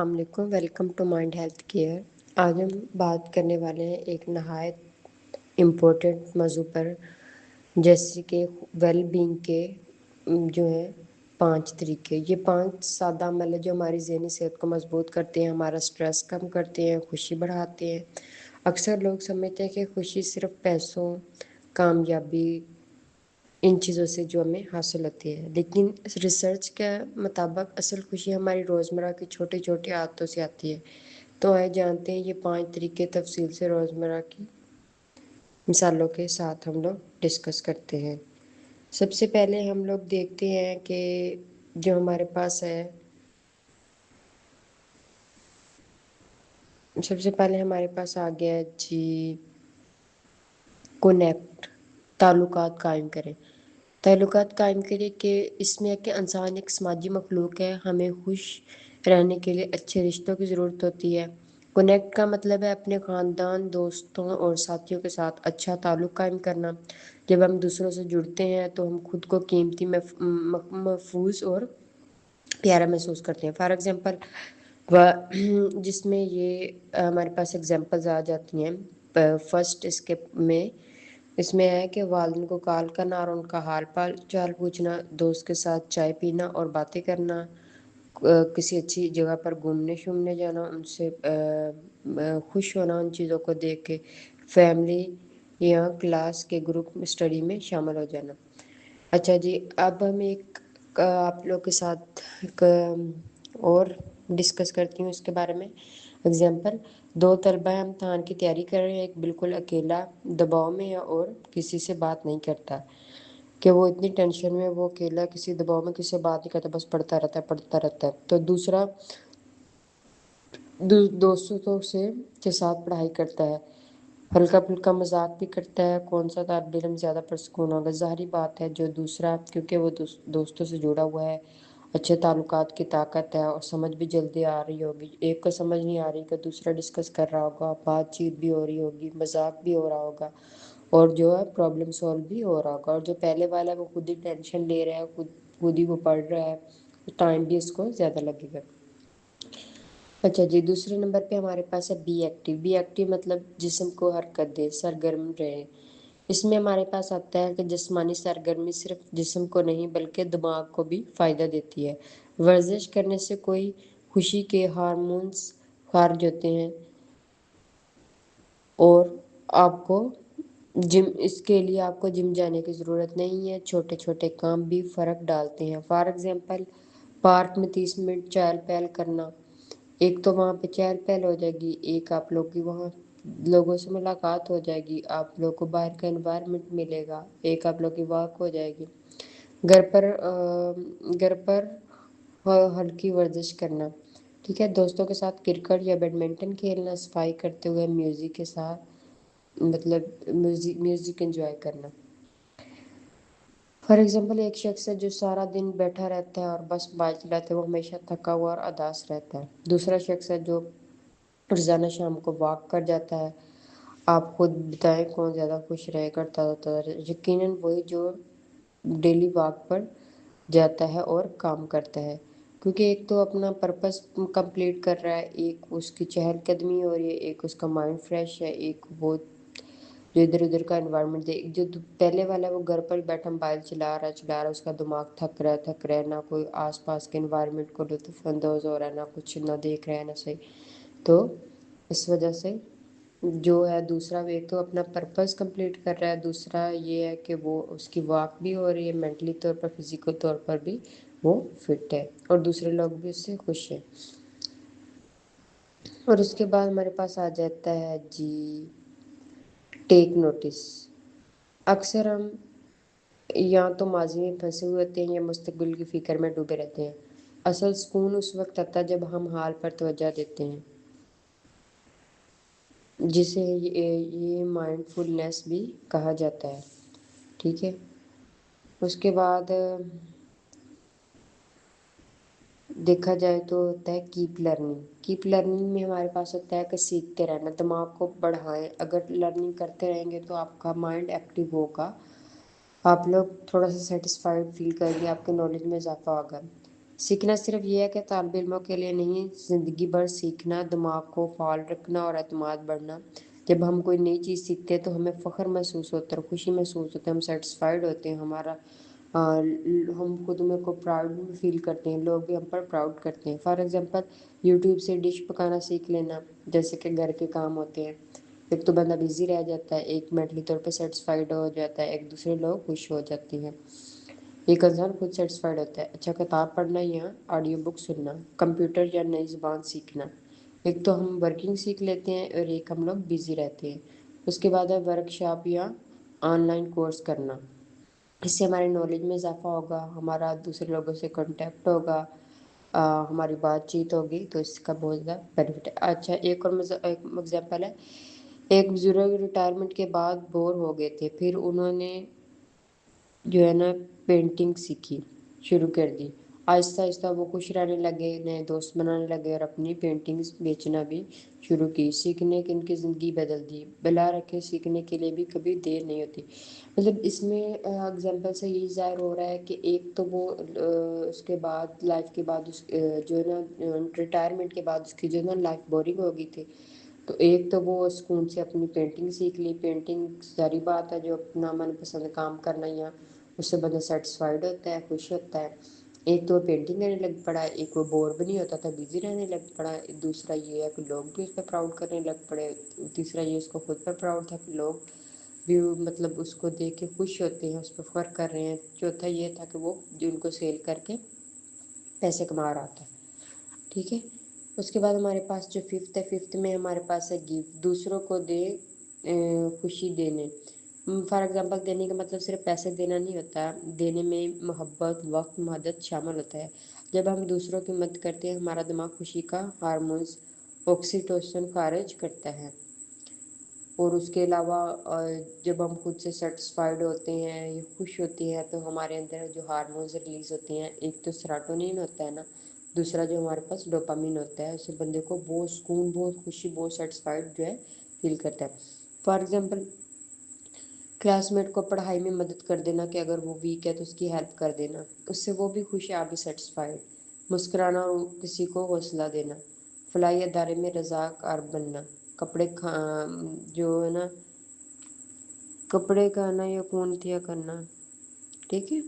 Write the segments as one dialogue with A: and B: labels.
A: السلام علیکم، welcome to Mind Health Care. آج ہم بات کرنے والے ہیں ایک نہایت امپورٹنٹ موضوع پر، جیسے کہ ویل بینگ کے جو ہیں 5 طریقے۔ یہ 5 سادہ عمل ہیں جو ہماری ذہنی صحت کو مضبوط کرتے ہیں، ہمارا سٹریس کم کرتے ہیں، خوشی بڑھاتے ہیں۔ اکثر لوگ سمجھتے ہیں کہ خوشی صرف پیسوں، کامیابی، ان چیزوں سے جو ہمیں حاصل ہوتی ہے، لیکن ریسرچ کے مطابق اصل خوشی ہماری روزمرہ کی چھوٹی چھوٹی عادتوں سے آتی ہے۔ تو آئے جانتے ہیں یہ 5 طریقے تفصیل سے روزمرہ کی مثالوں کے ساتھ ہم لوگ ڈسکس کرتے ہیں۔ سب سے پہلے ہم لوگ دیکھتے ہیں کہ جو ہمارے پاس ہے، سب سے پہلے ہمارے پاس آ گیا ہے جی کونیکٹ، تعلقات قائم کریں۔ تعلقات قائم کریں کہ اس میں ہے کہ انسان ایک سماجی مخلوق ہے، ہمیں خوش رہنے کے لیے اچھے رشتوں کی ضرورت ہوتی ہے۔ کونیکٹ کا مطلب ہے اپنے خاندان، دوستوں اور ساتھیوں کے ساتھ اچھا تعلق قائم کرنا۔ جب ہم دوسروں سے جڑتے ہیں تو ہم خود کو قیمتی، محفوظ اور پیارا محسوس کرتے ہیں۔ فار ایگزامپل، جس میں یہ ہمارے پاس ایگزامپلز آ جاتی ہیں۔ فرسٹ اس میں ہے کہ والدین کو کال کرنا اور ان کا حال چال پوچھنا، دوست کے ساتھ چائے پینا اور باتیں کرنا، کسی اچھی جگہ پر گھومنے شومنے جانا، ان سے خوش ہونا ان چیزوں کو دیکھ کے، فیملی یا کلاس کے گروپ اسٹڈی میں شامل ہو جانا۔ اچھا جی، اب ہم ایک آپ لوگ کے ساتھ ایک اور ڈسکس کرتی ہوں اس کے بارے میں۔ اگزامپل، 2 طلبہ امتحان کی تیاری کر رہے ہیں، ایک بالکل اکیلا دباؤ میں ہے اور کسی سے بات نہیں کرتا کہ وہ اتنی ٹینشن میں، وہ اکیلا کسی دباؤ میں کسی سے بات نہیں کرتا، بس پڑھتا رہتا ہے۔ تو دوسرا دوستوں کے ساتھ پڑھائی کرتا ہے، ہلکا پھلکا مذاق بھی کرتا ہے۔ کون سا طالب علم زیادہ پرسکون ہوگا؟ ظاہری بات ہے جو دوسرا، کیونکہ وہ دوستوں سے جڑا ہوا ہے، اچھے تعلقات کی طاقت ہے اور سمجھ بھی جلدی آ رہی ہوگی۔ ایک کو سمجھ نہیں آ رہی کہ دوسرا ڈسکس کر رہا ہوگا، بات چیت بھی ہو رہی ہوگی، مذاق بھی ہو رہا ہوگا اور جو ہے پرابلم سولو بھی ہو رہا ہوگا۔ اور جو پہلے والا ہے وہ خود ہی ٹینشن لے رہا ہے، خود ہی وہ پڑھ رہا ہے، ٹائم بھی اس کو زیادہ لگے گا۔ اچھا جی، دوسرے نمبر پہ ہمارے پاس ہے بی ایکٹیو۔ بی ایکٹیو مطلب جسم کو حرکت دے، سرگرم رہے۔ اس میں ہمارے پاس آتا ہے کہ جسمانی سرگرمی صرف جسم کو نہیں بلکہ دماغ کو بھی فائدہ دیتی ہے۔ ورزش کرنے سے کوئی خوشی کے ہارمونز خارج ہوتے ہیں اور اس کے لیے آپ کو جم جانے کی ضرورت نہیں ہے، چھوٹے چھوٹے کام بھی فرق ڈالتے ہیں۔ فار ایگزامپل، پارک میں 30 منٹ چہل پہل کرنا، ایک تو وہاں پہ چہل پہل ہو جائے گی، ایک آپ لوگ کی وہاں لوگوں سے ملاقات ہو جائے گی، آپ لوگ کو باہر کا انوائرمنٹ ملے گا، ایک آپ لوگ کی واک ہو جائے گی۔ گھر پر ہلکی ورزش کرنا، ٹھیک ہے، دوستوں کے ساتھ کرکٹ یا بیڈمنٹن کھیلنا، صفائی کرتے ہوئے میوزک کے ساتھ، مطلب میوزک انجوائے کرنا۔ فار ایگزامپل، ایک شخص ہے جو سارا دن بیٹھا رہتا ہے اور بس موبائل چلاتے، وہ ہمیشہ تھکا ہوا اور اداس رہتا ہے۔ دوسرا شخص ہے جو روزانہ شام کو واک کر جاتا ہے۔ آپ خود بتائیں کون زیادہ خوش رہے گا؟ یقیناً وہی جو ڈیلی واک پر جاتا ہے اور کام کرتا ہے، کیونکہ ایک تو اپنا پرپس کمپلیٹ کر رہا ہے، ایک اس کی چہل قدمی ہو رہی ہے، ایک اس کا مائنڈ فریش ہے، ایک وہ جو ادھر ادھر کا انوائرمنٹ دے۔ جو پہلے والا ہے وہ گھر پر بیٹھا موبائل چلا رہا ہے، اس کا دماغ تھک رہا ہے، نہ کوئی آس پاس کے انوائرمنٹ کو لطف اندوز ہو رہا ہے، نہ کچھ نہ دیکھ رہا ہے، نہ صحیح۔ تو اس وجہ سے جو ہے دوسرا، ایک تو اپنا پرپس کمپلیٹ کر رہا ہے، دوسرا یہ ہے کہ وہ اس کی واک بھی ہو رہی ہے، مینٹلی طور پر فزیکل طور پر بھی وہ فٹ ہے اور دوسرے لوگ بھی اس سے خوش ہیں۔ اور اس کے بعد ہمارے پاس آ جاتا ہے جی ٹیک نوٹس۔ اکثر ہم یا تو ماضی میں پھنسے ہوئے ہوتے ہیں یا مستقبل کی فکر میں ڈوبے رہتے ہیں۔ اصل سکون اس وقت آتا ہے جب ہم حال پر توجہ دیتے ہیں، جسے یہ مائنڈ فلنس بھی کہا جاتا ہے، ٹھیک ہے۔ اس کے بعد دیکھا جائے تو ہوتا ہے کیپ لرننگ۔ کیپ لرننگ میں ہمارے پاس ہوتا ہے کہ سیکھتے رہنا، دماغ کو بڑھائیں۔ اگر لرننگ کرتے رہیں گے تو آپ کا مائنڈ ایکٹیو ہوگا، آپ لوگ تھوڑا سا سیٹسفائیڈ فیل کریں گے، آپ کے نالج میں اضافہ ہوگا۔ سیکھنا صرف یہ ہے کہ طالب علموں کے لیے نہیں، زندگی بھر سیکھنا، دماغ کو فعال رکھنا اور اعتماد بڑھنا۔ جب ہم کوئی نئی چیز سیکھتے ہیں تو ہمیں فخر محسوس ہوتا ہے اور خوشی محسوس ہوتا ہے، ہم سیٹسفائیڈ ہوتے ہیں، ہم خود میں کو پراؤڈ فیل کرتے ہیں، لوگ بھی ہم پر پراؤڈ کرتے ہیں۔ فار ایگزامپل یوٹیوب سے ڈش پکانا سیکھ لینا، جیسے کہ گھر کے کام ہوتے ہیں، ایک تو بندہ بزی رہ جاتا ہے، ایک مینٹلی طور پہ سیٹسفائیڈ ہو جاتا ہے، ایک دوسرے لوگ خوش ہو جاتے ہیں، ایک انسان خود سیٹسفائیڈ ہوتا ہے۔ اچھا کتاب پڑھنا یا آڈیو بک سننا، کمپیوٹر یا نئی زبان سیکھنا، ایک تو ہم ورکنگ سیکھ لیتے ہیں اور ایک ہم لوگ بزی رہتے ہیں۔ اس کے بعد ہے ورک شاپ یا آن لائن کورس کرنا، اس سے ہمارے نالج میں اضافہ ہوگا، ہمارا دوسرے لوگوں سے کانٹیکٹ ہوگا، ہماری بات چیت ہوگی، تو اس کا بہت زیادہ بینیفٹ ہے۔ اچھا ایک اور ایک ایگزامپل ہے، ایک بزرگ ریٹائرمنٹ کے بعد بور ہو گئے تھے، پھر انہوں نے جو ہے نا پینٹنگ سیکھی، شروع کر دی۔ آہستہ آہستہ وہ خوش رہنے لگے، نئے دوست بنانے لگے اور اپنی پینٹنگز بیچنا بھی شروع کی۔ سیکھنے کی ان کی زندگی بدل دی، بلا رکھے سیکھنے کے لیے بھی کبھی دیر نہیں ہوتی۔ مطلب اس میں اگزامپل سے یہ ظاہر ہو رہا ہے کہ ایک تو وہ اس کے بعد لائف کے بعد جو ہے نا ریٹائرمنٹ کے بعد اس کی جو ہے نا لائف بورنگ ہو گئی تھی، تو ایک تو وہ سکون سے اپنی پینٹنگ سیکھ لی۔ پینٹنگ ساری بات ہے جو اپنا من پسند کام کرنا، یا اس سے بندہ سیٹسفائیڈ ہوتا ہے، خوش ہوتا ہے۔ ایک تو وہ پینٹنگ کرنے لگ پڑا، ایک وہ بور بھی نہیں ہوتا تھا، بزی رہنے لگ پڑا۔ دوسرا یہ ہے کہ لوگ بھی اس پہ پراؤڈ کرنے لگ پڑے۔ تیسرا یہ اس کو خود پہ پراؤڈ تھا کہ لوگ بھی مطلب اس کو دیکھ کے خوش ہوتے ہیں، اس پہ فخر کر رہے ہیں۔ چوتھا یہ تھا کہ وہ جن کو سیل کر کے پیسے کما رہا تھا، ٹھیک ہے۔ اس کے بعد ہمارے پاس جو ففتھ ہے، ففتھ میں ہمارے پاس ہے گیو، دوسروں کو دے، خوشی دینے۔ فار ایگزامپل دینے کا مطلب صرف پیسے دینا نہیں ہوتا، دینے میں محبت، وقت، مدد شامل ہوتا ہے۔ جب ہم دوسروں کی مدد کرتے ہیں ہمارا دماغ خوشی کا ہارمونز آکسیٹوسن خارج کرتا ہے، اور اس کے علاوہ جب ہم خود سے سیٹسفائیڈ ہوتے ہیں یا خوش ہوتے ہیں تو ہمارے اندر جو ہارمونز ریلیز ہوتے ہیں، ایک تو سیروٹونین ہوتا ہے نا، دوسرا جو ہمارے پاس ڈوپامین ہوتا ہے، اس سے بندے کو بہت سکون، بہت خوشی، بہت سیٹسفائیڈ جو ہے فیل کرتا ہے۔ فار ایگزامپل کلاس میٹ کو پڑھائی میں مدد کر دینا، کہ اگر وہ ویک ہے تو اس کی ہیلپ کر دینا، اس سے وہ بھی خوش ہے، آپ بھی سیٹسفائیڈ۔ مسکرانا اور کسی کو حوصلہ دینا، فلاحی ادارے میں رضاکار بننا، کپڑے جو ہے نا کپڑے کھانا یا خون دیا کرنا، ٹھیک ہے،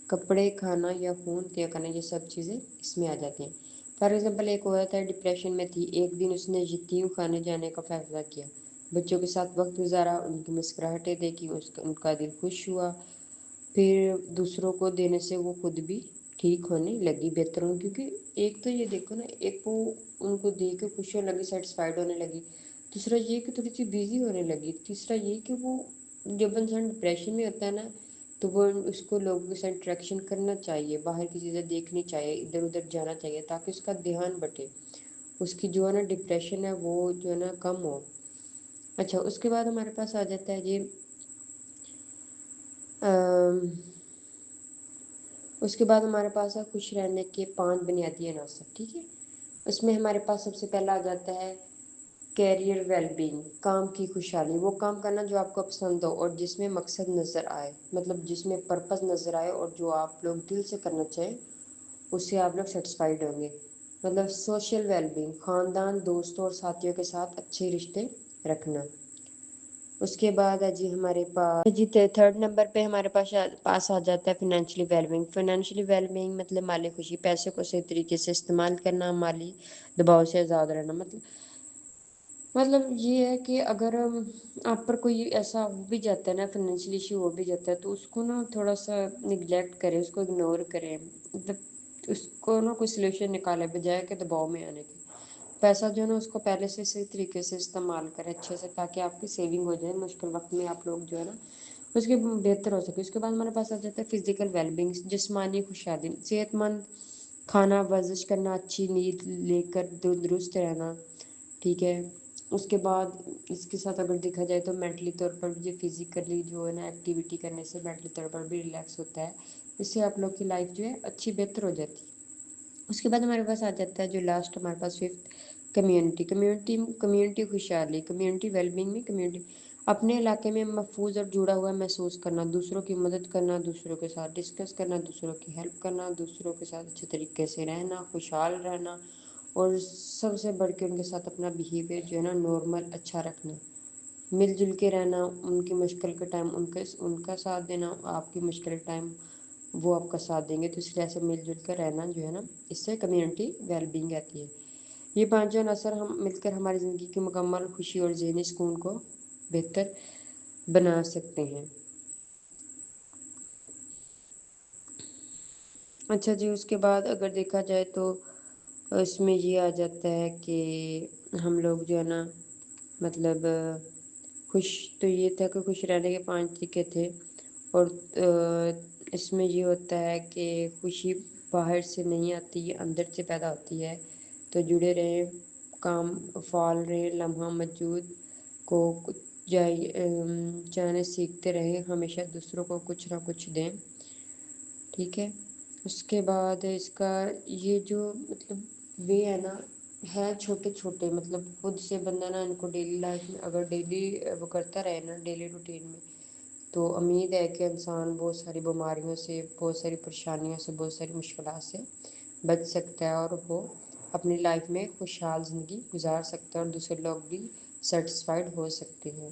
A: کپڑے کھانا یا خون دیا کرنا، یہ سب چیزیں اس میں آ جاتی ہیں۔ فار ایگزامپل ایک عورت ہے ڈپریشن میں تھی، ایک دن اس نے یتیم خانے جانے کا فیصلہ کیا، بچوں کے ساتھ وقت گزارا، ان کی مسکراہٹیں دیکھی، ان کا دل خوش ہوا، پھر دوسروں کو دینے سے وہ خود بھی ٹھیک ہونے لگی، بہتر ہونے، کیونکہ ایک تو یہ دیکھو نا، ایک وہ ان کو دیکھ کے خوش ہونے لگی، سیٹسفائیڈ ہونے لگی، دوسرا یہ کہ تھوڑی سی بیزی ہونے لگی، تیسرا یہ کہ وہ جب انسان ڈپریشن میں ہوتا ہے نا تو وہ اس کو لوگوں کے ساتھ انٹریکشن کرنا چاہیے، باہر کی چیزیں دیکھنی چاہیے، ادھر ادھر جانا چاہیے، تاکہ اس کا دھیان بٹے، اس کی جو ہے نا ڈپریشن ہے وہ جو ہے نا کم ہو۔ اچھا اس کے بعد ہمارے پاس آ جاتا ہے جی اس کے بعد ہمارے پاس ہے خوش رہنے کے 5 بنیادی عناصر، ٹھیک ہے۔ اس میں ہمارے پاس سب سے پہلا آ جاتا ہے کیریئر ویل بینگ، کام کی خوشحالی، وہ کام کرنا جو آپ کو پسند ہو اور جس میں مقصد نظر آئے، مطلب جس میں پرپس نظر آئے اور جو آپ لوگ دل سے کرنا چاہیں، اس سے آپ لوگ سیٹسفائیڈ ہوں گے۔ مطلب سوشل ویل بینگ، خاندان، دوستوں اور ساتھیوں کے ساتھ اچھے رشتے رکھنا۔ اس کے بعد ہے جی ہمارے پاس جی تھرڈ نمبر پہ ہمارے پاس آ جاتا ہے financially well being. Financially well being مطلب مالی خوشی، پیسے کو صحیح طریقے سے استعمال کرنا، مالی دباؤ سے آزاد رہنا۔ مطلب یہ ہے کہ اگر آپ پر کوئی ایسا ہو بھی جاتا ہے نا، فائنینشلی ایشو ہو بھی جاتا ہے، تو اس کو نا تھوڑا سا نگلیکٹ کریں، اس کو اگنور کریں، مطلب اس کو نا کوئی سلوشن نکالے، بجائے کہ دباؤ میں آنے کے۔ پیسہ جو ہے نا اس کو پہلے سے صحیح طریقے سے استعمال کریں اچھے سے، تاکہ آپ کی سیونگ ہو جائے، مشکل وقت میں آپ لوگ جو ہے نا اس کے بہتر ہو سکے۔ اس کے بعد ہمارے پاس آ جاتا ہے فزیکل ویل بینگ، جسمانی خوشحالی، صحت مند کھانا، ورزش کرنا، اچھی نیند لے کر درست رہنا، ٹھیک ہے۔ اس کے بعد اس کے ساتھ اگر دیکھا جائے تو مینٹلی طور پر بھی فزیکلی جو ہے نا ایکٹیویٹی کرنے سے مینٹلی طور پر بھی ریلیکس ہوتا ہے، اس سے آپ لوگ کی لائف جو ہے اچھی بہتر ہو جاتی ہے۔ اس کے بعد ہمارے پاس آ جاتا ہے جو لاسٹ ہمارے پاس ففتھ، کمیونٹی خوشحالی، کمیونٹی ویل بینگ میں کمیونٹی اپنے علاقے میں محفوظ اور جڑا ہوا محسوس کرنا، دوسروں کی مدد کرنا، دوسروں کے ساتھ ڈسکس کرنا، دوسروں کی ہیلپ کرنا، دوسروں کے ساتھ اچھے طریقے سے رہنا، خوشحال رہنا، اور سب سے بڑھ کے ان کے ساتھ اپنا بیہیویئر جو ہے نا نارمل اچھا رکھنا، مل جل کے رہنا، ان کی مشکل کے ٹائم ان کا ساتھ دینا، آپ کی مشکل ٹائم وہ آپ کا ساتھ دیں گے، تو اس لیے ایسے مل جل کر رہنا جو ہے نا، اس سے کمیونٹی ویل بینگ رہتی ہے۔ یہ پانچوں عناصر ہم مل کر ہماری زندگی کی مکمل خوشی اور ذہنی سکون کو بہتر بنا سکتے ہیں۔ اچھا جی، اس کے بعد اگر دیکھا جائے تو اس میں یہ آ جاتا ہے کہ ہم لوگ جو ہے نا مطلب خوش تو یہ تھا کہ خوش رہنے کے 5 طریقے تھے، اور اس میں یہ ہوتا ہے کہ خوشی باہر سے نہیں آتی، یہ اندر سے پیدا ہوتی ہے۔ تو جڑے رہیں، کام فعال رہیں، لمحہ موجود کو جانے سیکھتے رہیں، ہمیشہ دوسروں کو کچھ نہ کچھ دیں، ٹھیک ہے۔ اس کے بعد اس کا یہ جو مطلب وے ہے نا، ہے چھوٹے چھوٹے، مطلب خود سے بندہ نا ان کو ڈیلی لائف میں اگر ڈیلی وہ کرتا رہے نا ڈیلی روٹین میں، تو امید ہے کہ انسان بہت ساری بیماریوں سے، بہت ساری پریشانیوں سے، بہت ساری مشکلات سے بچ سکتا ہے، اور وہ اپنی لائف میں خوشحال زندگی گزار سکتا ہے، اور دوسرے لوگ بھی سیٹسفائیڈ ہو سکتے ہیں۔